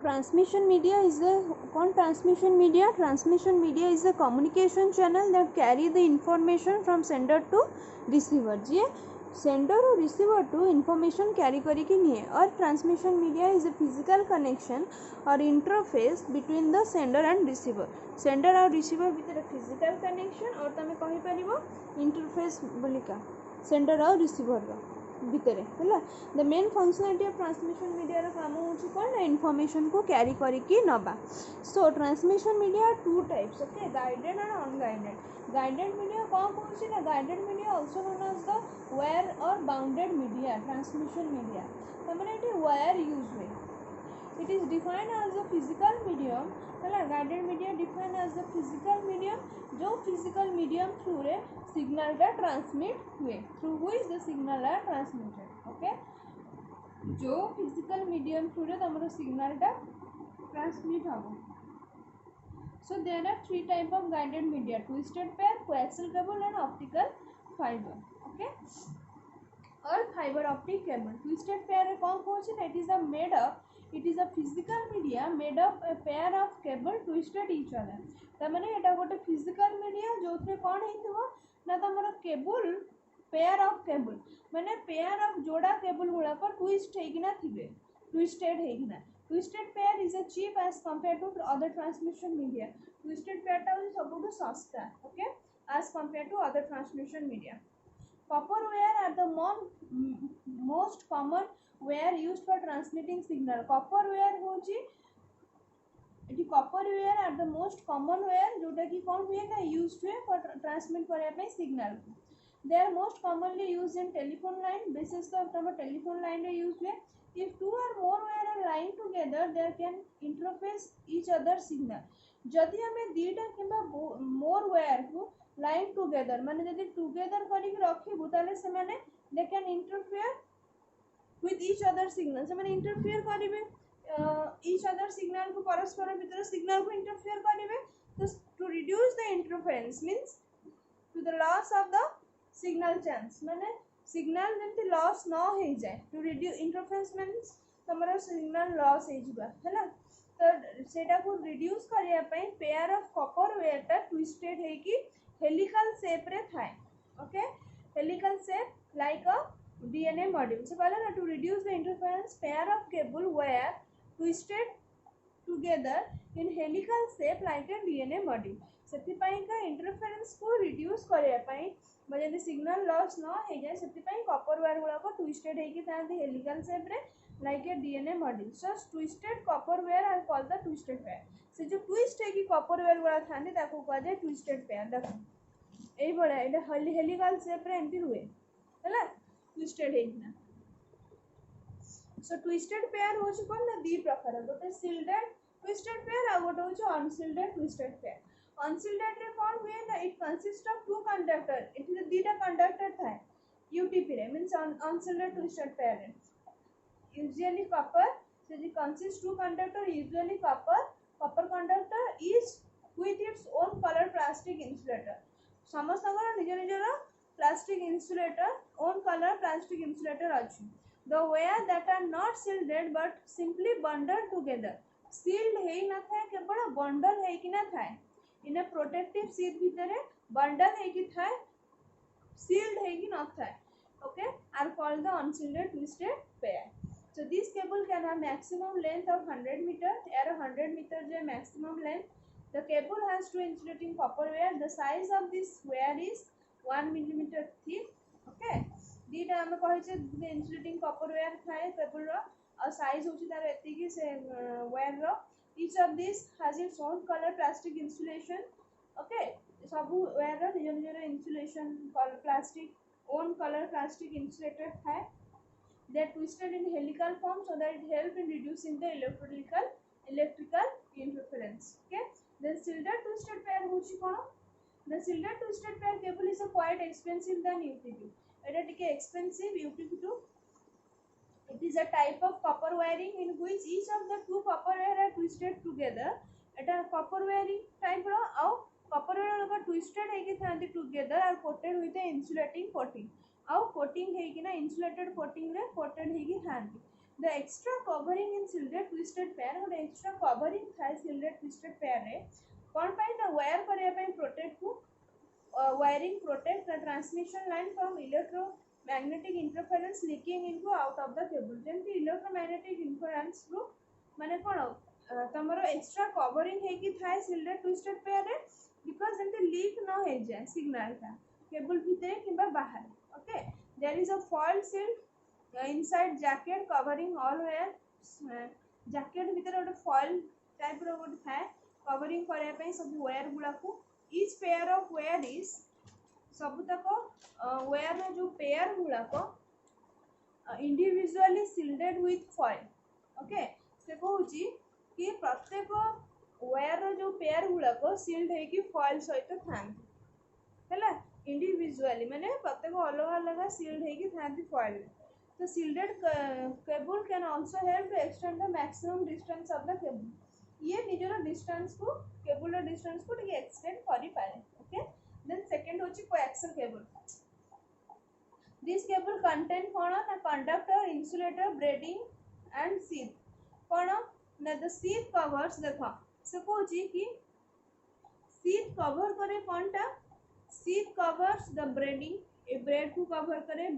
Transmission media is a transmission media is a communication channel that carry the information from sender to receiver. J sender और receiver to information carry करके निए. और transmission media is a physical connection or interface between the sender and receiver. Sender और receiver भीतर physical connection और तमे कहि परिबो interface बोलिका sender और receiver रो भितर है. The main functionality of transmission media काम होची कौन इनफॉरमेशन को कैरी करिकी नबा. So transmission media two types. Okay, guided and unguided. Guided media कौन होची ना guided media also known as the wire or bounded media. Transmission media तमने एटी वायर यूज हुए. It is defined as a physical medium. Guided media defined as the physical medium जो physical medium through रे signal टा transmit हुए. Through which the signal are transmitted. Okay, जो physical medium through रे तमरो signal टा transmit हो. So there are three type of guided media: twisted pair, coaxial cable and optical fibre. Okay, और fibre optic cable. Twisted pair रे कौन होची ना it is a physical media made of a pair of cable twisted each other. तमने एटा गोटे physical media जो थे कौन हेइथबो ना तमरो केबल pair of cable माने pair of जोड़ा केबल गुला को twist हेकिना थिबे, twisted हेकिना. Twisted pair is a cheap as compared to other transmission media. Twisted pair टा सबुठु सस्ता. Okay, as compared to other transmission media. Copper wire are the most common wire used for transmitting signal. Copper wire होची eighty copper wire are the most common wire जोटा कि कौन हुए ना used हुए for transmit करया पे signal. They are most commonly used in telephone line. विशेष तौर telephone line रे use हुए. If two or more wire are lying together, they can interface each other signal. जदि हमें दीटा किंबा more wire को line together माने जदि together करी रखिबु ताले से माने they can interfere with each other signal. से माने interfere करिवे each other signal को परस्पर भीतर signal को interfere करिवे. तो to reduce the interference means to the loss of the signal chance माने signal जेंति loss न हो जाए. to reduce interference means तमरा signal loss हो जिबा हैला. तो सेटा को reduce करिया पई pair of copper wire टा twisted है कि helical shape रे थाए. Okay, helical shape like a DNA module. से कहला ना to reduce the interference pair of cable wire twisted together in helical shape like a DNA module. सेति पई का इंटरफेरेंस को रिड्यूस करिया पई म्हणजे सिग्नल लॉस न हो जाए सेति पई कॉपर वायर गुला को ट्विस्टेड है कि थांती हेलिकल शेप रे like a DNA module. So twisted copper wire are called the twisted pair. से जो ट्विस्ट है कि कॉपर वायर गुला थांती ताको कह जाए ट्विस्टेड पेयर. देखो एई बडा एटा हेलिकल शेप रे एंटी हुए हैला ट्विस्टेड है ना. सो ट्विस्टेड पेयर होची कोन ना दी प्रकार गोटे शिल्डेड ट्विस्टेड पेयर आ गोटे होची अनशिल्डेड ट्विस्टेड पेयर. अनशिल्डेड रे कोन हुए ना it consist of two conductor. It दीटा कंडक्टर थाए यूटीपी रे मींस अनशिल्डेड ट्विस्टेड पेयर रे usually copper. so it consists two conductor usually copper conductor is with its own color plastic insulator. समस्त निज निजर plastic insulator own colour plastic insulator अछि. the wire that are not shielded but simply bundled together. Shielded हेई न थाए केवल bundle हेई कि न थाए इन ए प्रोटेक्टिव शीट भितरे बंडल हेई कि थाए सील्ड हेई कि न थाए. Okay, are called the unshielded twisted pair. so this cable can have maximum length of 100 meter. air 100 meter je maximum length. the cable has two insulating copper wire. the size of this wire is 1 millimeter thick. okay, दीटा हम कहि जे insulating copper wire थाए cable रो और size होची तार एति कि से वायर रो. each of this has its own color plastic insulation. okay, सब वायर रो निज निज insulation plastic own color plastic insulator थाए. they are twisted in helical form so that it help in reducing the electrical interference. okay, then shielded twisted pair होची कोन. the shielded twisted pair cable is a quite expensive than UTP. एटा टिके expensive. UTP to it is a type of copper wiring in which each of the two copper wire are twisted together. Etah copper wiring type रो आउ copper wire को twisted है कि थांती together are coated with a insulating coating. आउ coating है कि ना insulated coating रे कोटेड है कि थांती. The extra covering in shielded twisted pair गोटे एक्स्ट्रा कवरिंग थाए सिल्डेड ट्विस्टेड पेयर रे कौन पाई ना वायर करया पाई प्रोटेक्ट को wiring protect the transmission line from electromagnetic interference leaking into out of the cable जेमती electromagnetic interference रू माने कोन तमरो एक्स्ट्रा कवरिंग है कि थाए सिल्डेड ट्विस्टेड पेयर रे बिकॉज़ जेमती लीक न हो जाए सिग्नल का केबल भीतर किबा बाहर okay there is a foil shield inside jacket covering all wire jacket भीतर गोटे फॉयल टाइप रो गोटे थाए कवरिंग करया पई सब वायर गुला को each pair of wire is सबुतक wire रो जो पेयर गुड़ाक individually shielded with foil okay से कहूची कि प्रत्येक वायर रो जो पेयर गुड़ाक सील्ड है कि फॉइल सहित थांती हैला इंडिविजुअली माने प्रत्येक अलग अलग सील्ड है कि थांती फॉइल तो shielded cable can also help to extend the maximum distance of the cable ये निजर डिस्टेंस को केबल डिस्टेंस को टिके एक्सटेंड करि पारे ओके देन सेकंड होची coaxial cable this cable contain कोन ना conductor insulator braiding and sheath कोन ना द शीथ कवर्स देखो से कोची कि शीथ कवर करे कोनटा sheath covers the braiding a braid को कवर करे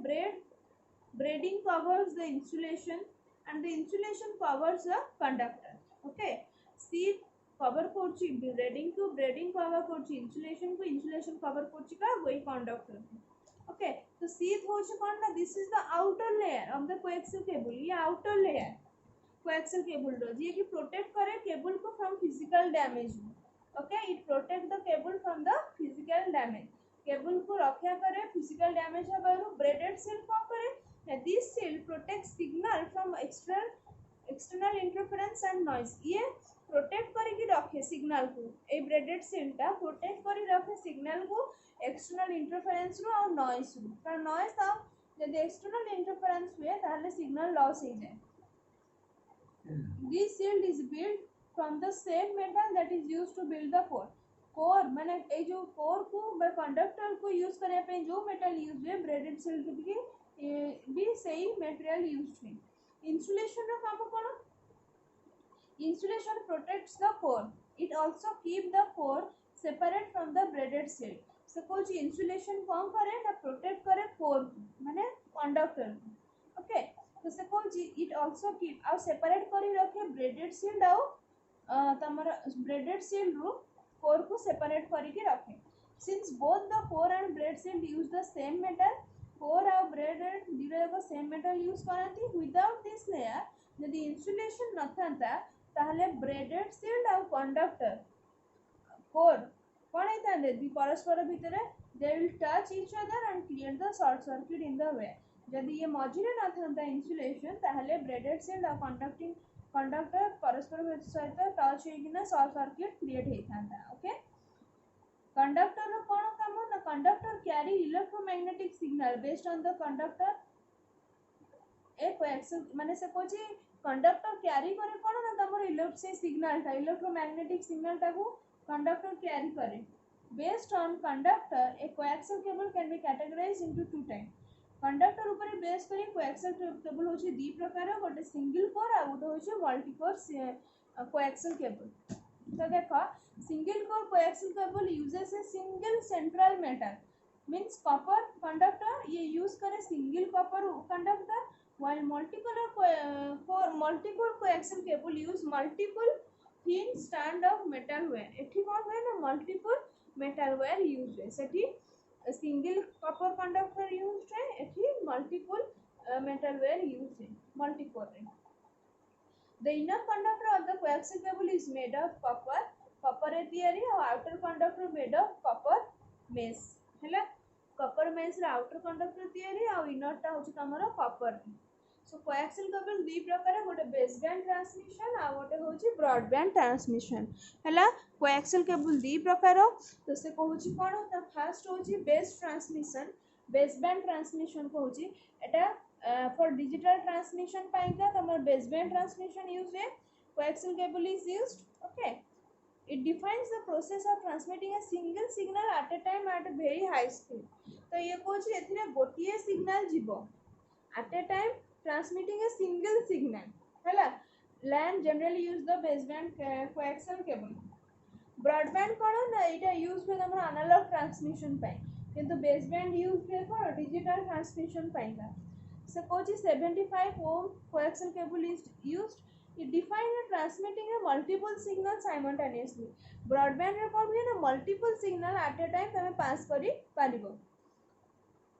braiding covers the insulation and the insulation covers the conductor okay sheath cover करछि ब्रेडिंग को ब्रेडिंग कवर करछि इंसुलेशन को इंसुलेशन कवर करछि का वही कंडक्टर ओके तो शीथ होछि कोन ना this is the outer layer of the coaxial cable ये आउटर लेयर कोएक्सियल केबल रो जे कि प्रोटेक्ट करे केबल को from physical damage okay it protect the cable from the physical damage cable को रक्षा करे physical damage हबारु braided shield को करे this shield protect signal from external interference and noise ये protect करके रखे सिग्नल को ए ब्रेडेड शील्ड ता प्रोटेक्ट करी रखे सिग्नल को एक्सटर्नल इंटरफेरेंस रो और नॉइज रो कारण नॉइज ता जब एक्सटर्नल इंटरफेरेंस हुए ताले सिग्नल लॉस हो जाए this shield is build from the same metal that is used to build the core माने ए जो कोर को बा कंडक्टर को यूज करे पे जो मेटल यूज हुए ब्रेडेड शील्ड के भी सही मटेरियल यूज्ड हुए इंसुलेशन रो काम कोन insulation protects the core it also keep the core separate from the braided shield so कुछ insulation कौन करे ना protect करे core माने conductor okay तो से कुछ it also keep और separate करी रखे braided shield आउ तमरा braided shield रो core को separate करी के रखे since both the core and braided shield use the same metal core और braided दिरे को same metal use करती without this layer यदि insulation न था ताहले ब्रेडेड शील्ड और कंडक्टर कोर कोन हेतांदे दि परस्पर भितरे they will touch each other and create the short circuit in the way यदि ये मझिरे न थांता इंसुलेशन ताहले ब्रेडेड शील्ड और कंडक्टर परस्पर सहित टच हेकिना शॉर्ट सर्किट क्रिएट हेतांता ओके कंडक्टर रो कोन काम ना conductor carry electromagnetic signal based on the conductor a coaxial माने से कोची कंडक्टर कैरी करे कोन ना तमर इलेक्ट्रिक सिग्नल ता इलेक्ट्रोमैग्नेटिक सिग्नल ता को कंडक्टर कैरी करे based on conductor a coaxial cable can be categorised into two type conductor ऊपर बेस करी कोएक्सियल केबल होची दी प्रकार गोटे सिंगल कोर आ गोटे होची मल्टी कोर कोएक्सियल केबल तो देखो single core coaxial cable uses a single central metal means copper conductor ये यूज करे single copper conductor while multicolor coaxial cable use multiple thin strand of metal wire एठी कोन होय ना multiple metal wire use है सेठी single copper conductor used है एठी multiple metal wire use है multicore रे the inner conductor of the coaxial cable is made of copper रे तयारी और outer conductor made of copper mesh हैला कॉपर मेश रे आउटर कंडक्टर तयारी आ इनर ता होची तमरो कॉपर सो कोएक्सियल केबल दी प्रकार गोटे बेस बैंड ट्रांसमिशन आ गोटे होची ब्रॉड बैंड ट्रांसमिशन हैला कोएक्सियल केबल दी प्रकार तो से कहूची कोन त फर्स्ट होची base transmission base band transmission कहूची एटा फॉर डिजिटल ट्रांसमिशन पाइका तमर बेस बैंड ट्रांसमिशन यूज है coaxial cable is used okay it defines the process of transmitting a single signal at a time at a very high speed तो ये कोची एथिरे गोटिए signal जीवो at a time transmitting a single signal है LAN generally use the baseband coaxial cable broadband कौन ना यहाँ use हुए तुम एनालॉग ट्रांसमिशन किंतु बेसबैंड यूज हुए कौन डिजिटल ट्रांसमिशन का से कौन 75 ohm coaxial cable is used it define transmitting a multiple signal simultaneously broadband रे कौन हुए ना multiple signal at a time तुम पास करि पारिबो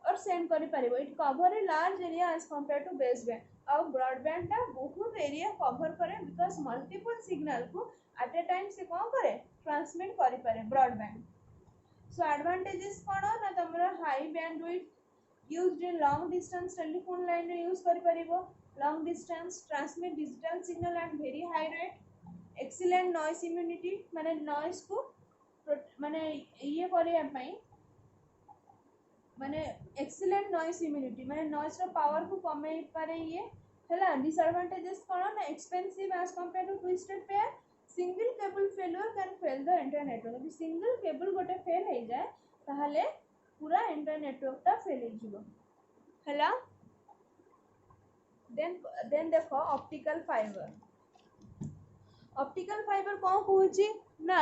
और सेंड करि पारिबो it cover a large area as compare to baseband और ब्रॉडबैंड टा बहुत एरिया कवर करे बिकॉज मल्टीपल सिग्नल को एट ए टाइम से कौन करे ट्रांसमिट करि पारे ब्रॉडबैंड सो एडवांटेजेस कौन ना तुमरा high bandwidth used in long distance telephone line रे यूज करि पारिबो long distance transmit digital signal at very high rate excellent noise immunity माने नॉइस को माने ये करिया पई माने एक्सीलेंट नॉइस इम्यूनिटी माने नॉइस रो पावर को कमे पारे ये हैला डिसएडवांटेजेस कोन ना expensive as compare to twisted pair single cable failure can fail the internet network यदि सिंगल केबल गोटे फेल हो जाए ताहले पूरा इंटरनेट नेटवर्क टा फेल हो जिवो हैला देन देखो ऑप्टिकल फाइबर कौन कहूची ना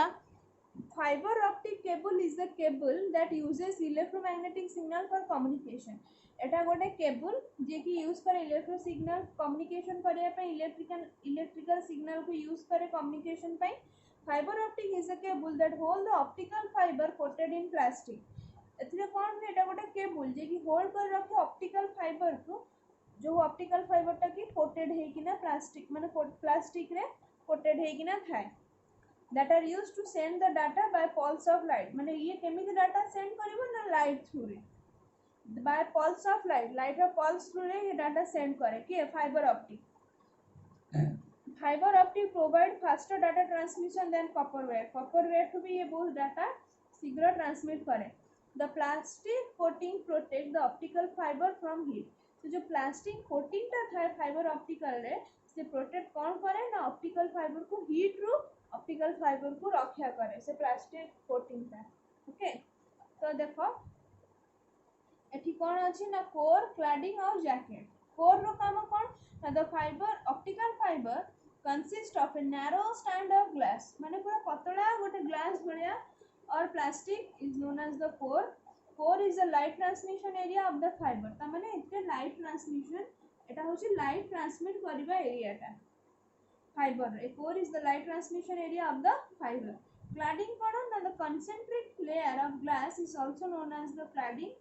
fiber optic cable is a cable that uses electromagnetic signal for communication एटा गोटे केबल जे कि यूज करे इलेक्ट्रो सिग्नल कम्युनिकेशन करया पे इलेक्ट्रिकल सिग्नल को यूज करे कम्युनिकेशन पे fibre optic is a cable that hold the optical fibre coated in plastic एथरे कोन ने एटा गोटे केबल जे कि होल्ड कर रखे ऑप्टिकल फाइबर को जो ऑप्टिकल फाइबर टा की कोटेड है कि ना प्लास्टिक माने प्लास्टिक रे कोटेड है कि ना थाए that are used to send the data by pulse of light माने ये केमिति डाटा सेंड करिवो ना लाइट थ्रू रे by pulse of light of pulse through रे ये डाटा सेंड करे के fibre optic provide faster data transmission than copper wire to भी ये बहुत डाटा शीघ्र ट्रांसमिट करे the plastic coating protect the optical fibre from heat तो जो प्लास्टिक कोटिंग टा था फाइबर ऑप्टिकल रे से प्रोटेक्ट कौन करे ना ऑप्टिकल फाइबर को हीट रू ऑप्टिकल फाइबर को रक्षा करे से प्लास्टिक कोटिंग टा ओके तो देखो एठी कोन अछि ना कोर क्लैडिंग और जैकेट कोर रो काम कोन ना the fibre optical fibre consist of a narrow stand of glass माने पूरा पतला गोटे ग्लास भलिया or plastic is known as the core is a light transmission area of the fibre ता माने इते लाइट ट्रांसमिशन एटा होछि लाइट ट्रांसमिट करबा एरिया टा fiber a core is the light transmission area of the fiber cladding kono the concentric layer of glass is also known as the cladding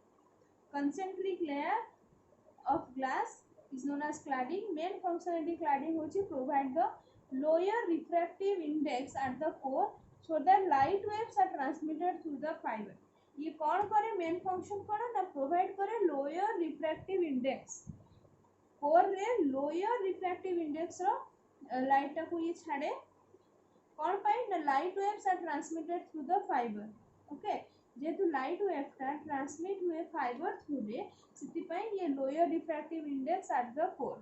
concentric layer of glass is known as cladding main functionality cladding hochi provide the lower refractive index at the core so that light waves are transmitted through the fiber ये कौन करे main function कौन ना provide करे lower refractive index core रे lower refractive index रो light को ये छाड़े कौन पाई ना light waves are transmitted through the fibre okay जेतु लाइट वेव टा ट्रांसमिट हुए फाइबर थ्रू रे सिटी पाई ये lower refractive index at the core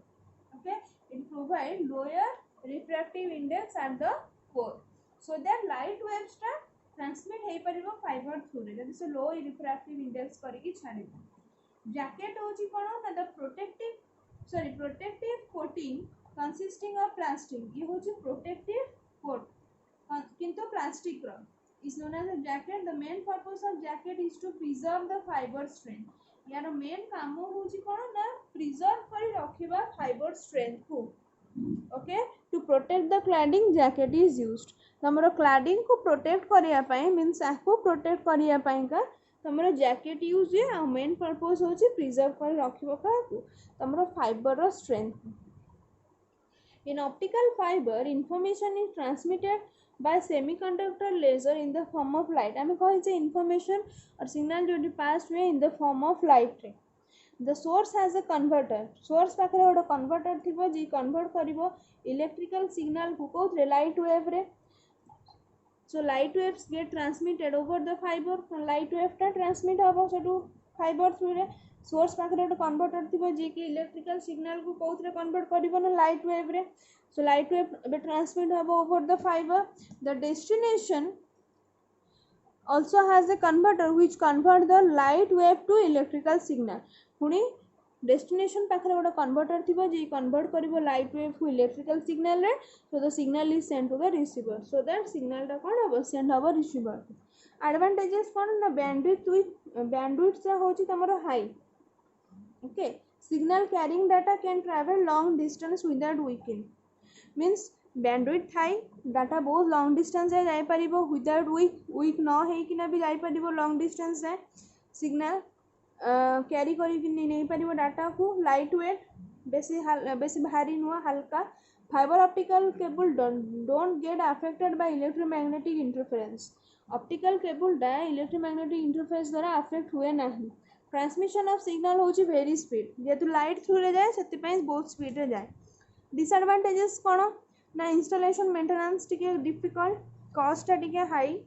okay it provide lower refractive index at the core so that light waves टा transmit हे परिबो फाइबर थ्रू रे जदि से लो रिफ्रैक्टिव इंडेक्स करिकि छाड़िबो जैकेट होची कोन ना the protective coating consisting of plastic ये होची protective coat किंतु plastic row is known as a jacket the main purpose of jacket is to preserve the fiber strength यार main काम होची कोन ना preserve करी रखिबा fiber strength को okay to protect the cladding jacket is used हमरो cladding को protect करिया पई means आको protect करिया पई का हमरो jacket यूज है main purpose होची preserve करी रखिबा का हमरो fiber row strength In optical fiber, information is transmitted by semiconductor laser in the form of light. I mean, information or signal जो pass हुए in the form of light. The source has a converter. Source पाखरे गोटे converter थिबो जी convert करिवो electrical signal को कोथरे light wave रे. So light waves get transmitted over the fiber. Light wave टा transmit हबो सेटू fiber through रे. Source पाखरे गोटे कन्वर्टर थिबो जे कि इलेक्ट्रिकल सिग्नल को कोथरे कन्वर्ट करिवो ना लाइट वेव रे सो लाइट वेव बे ट्रांसमिट हबो over the fibre the destination also has a converter which convert the light wave to electrical signal पुनी डेस्टिनेशन पाखे गोटे कन्वर्टर थी जी कन्वर्ट कर लाइट वेव को इलेक्ट्रिकल सिग्नल रे so the signal is send to the receiver so that signal टा कौन हम सेंड हम रिसीवर एडवांटेजेस कौन ना बैंडविड्थ होची तमरो high okay signal carrying data can travel long distance without weakening means bandwidth high data बहुत लॉन्ग डिस्टेंस जाए पारिबो विदाउट वीक न होइकिना भी जाए पारिबो लॉन्ग डिस्टेंस जाए सिग्नल कैरी नहीं पारिबो डाटा को लाइट वेट बेसी भारी नुआ हल्का fibre optical cable don't get affected by electromagnetic interference optical cable डा इलेक्ट्रोमैग्नेटिक इंटरफेरेंस द्वारा अफेक्ट हुए नहीं ट्रांसमिशन ऑफ सिग्नल होची वेरी स्पीड जेतु लाइट थ्रू रे जाए सेति पई बहुत स्पीड रे जाए डिसएडवांटेजेस कोन ना इंस्टॉलेशन मेंटेनेंस टिके डिफिकल्ट कॉस्ट टिके हाई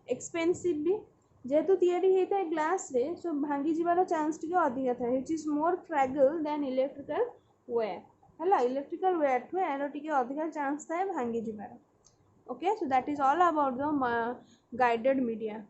एक्सपेंसिव भी जेहेतु तैयारी होता है ग्लास रे सो भांगी जीवार चांस टिके अधिका था which is more fragile than electrical wire हला इलेक्ट्रिकल वेयर ठु एरो टिके अधिका चांस था भांगी जीवार okay so that is all about the guided media.